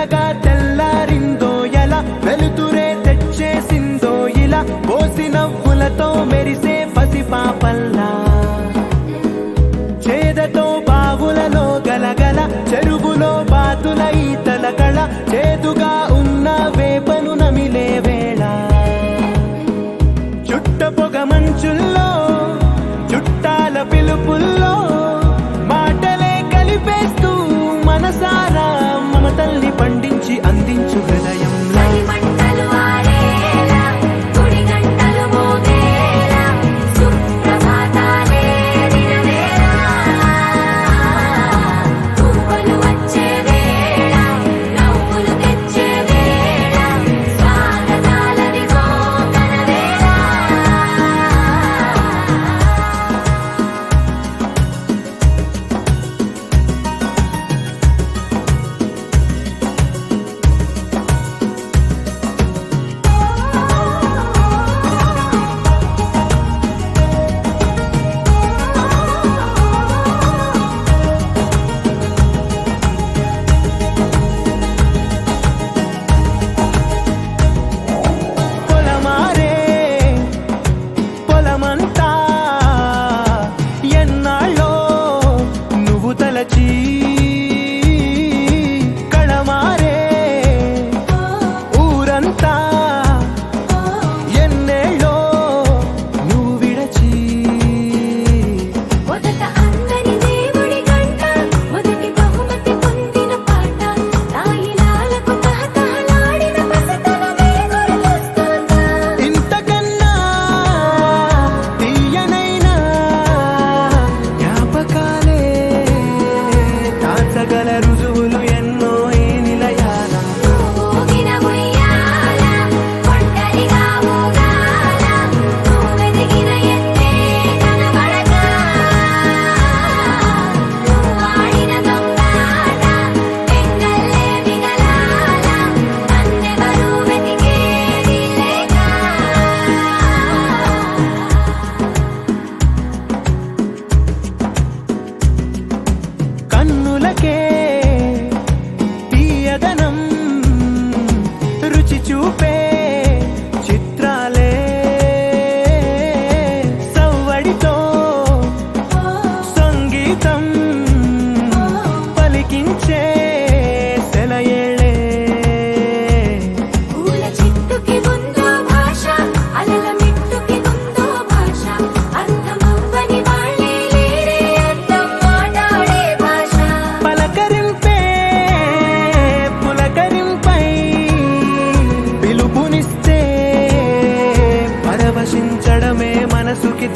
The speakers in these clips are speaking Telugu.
మెల్లగా తెల్లారిందో ఎలా వెలుతురే తెచ్చేసిందో ఇలా కోసి నవ్వులతో మెరిసే పసిపాపల్లా చేదతో బావులలో గలగల చెరువులో బాతుల ఈతల కళ చేదుగా ఉన్న వేపను నమిలే వేళ చుట్ట పొగ మంచుల్లో చుట్టాల పిలుపుల్లో మాటలే కలిపేస్తూ మనసారా మమతల్ని పండించి అందించు హృదయం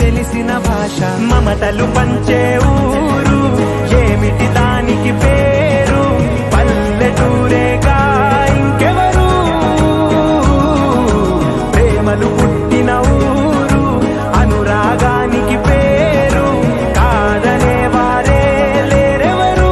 తెలిసిన భాష మమతలు పంచే ఊరు ఏమిటి దానికి పేరు పల్లెటూరేగా ఇంకెవరు ప్రేమలు పుట్టిన ఊరు అనురాగానికి పేరు కాదనే వారే లేరెవరు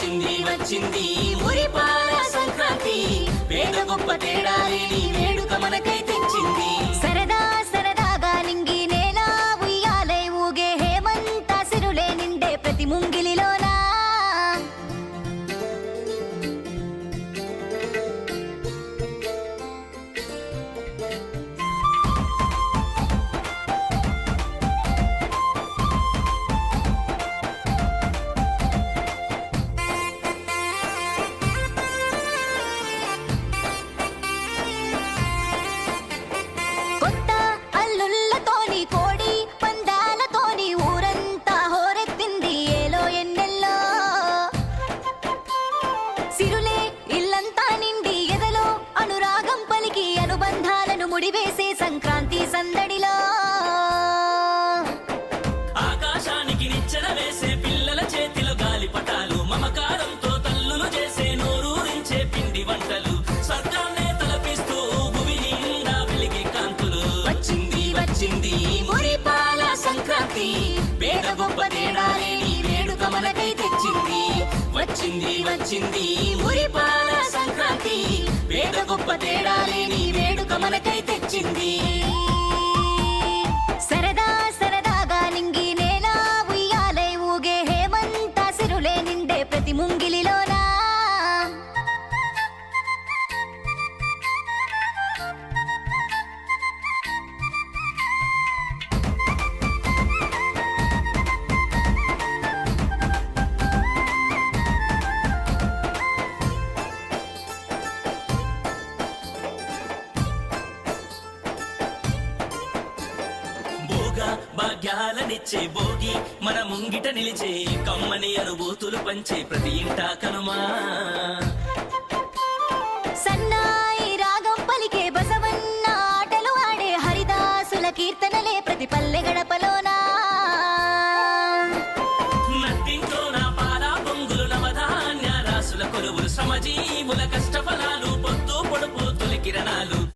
వచ్చింది వచ్చింది మురిపాల సంక్రాంతి, పేద గొప్ప తేడా లేని వేడుక మనకై తెచ్చింది. సరదా సరదాగా నింగి నేల ఉయ్యాలై ఊగే హేమంత సిరులే నిండే ప్రతి ముంగిలిలోనా. కొత్త అల్లుళ్ళతోని కోడి పందాలతోని ఊరంతా హోరెత్తింది ఏలో ఎన్నెల్లో. సిరులే ఇల్లంతా నిండి ఎదలో అనురాగం పలికి అనుబంధాలను ముడివేసే సంక్రాంతి సందడిలో. ఆకాశానికి నిచ్చెన వేసే పిల్లల చేతిలో గాలిపటాలు, మమకారంతో తల్లులు చేసే నోరూరించే పిండి వంటలు, స్వర్గాన్నే తలపిస్తూ భూమి నిండా వెలిగే కాంతులు. వచ్చింది వచ్చింది మురిపాల సంక్రాంతి, పేద గొప్ప తేడా లేని వేడుక మనకై తెచ్చింది. వచ్చింది వచ్చింది మురిపాల సంక్రాంతి, పేద గొప్ప తేడా లేని వేడుక మనకై తెచ్చింది. సరదా సరదాగా నింగి నేల ఉయ్యాలై ఊగే హేమంత సిరులే నిండే ప్రతి ముంగిలిలోనా. భోగా భాగ్యాలనిచ్చే భోగి మన ముంగిట నిలిచే, కమ్మని అనుభూతులు పంచే ప్రతి ఇంటా కనుమా. సన్నాయి రాగం పలికే బసవన్న ఆటలు ఆడే హరిదాసుల కీర్తనలే ప్రతి పల్లె గడపలోనా. నట్టింట్లో నా పాల పొంగులు నవధాన్య రాసుల కొలువులు, శ్రమజీవుల కష్ట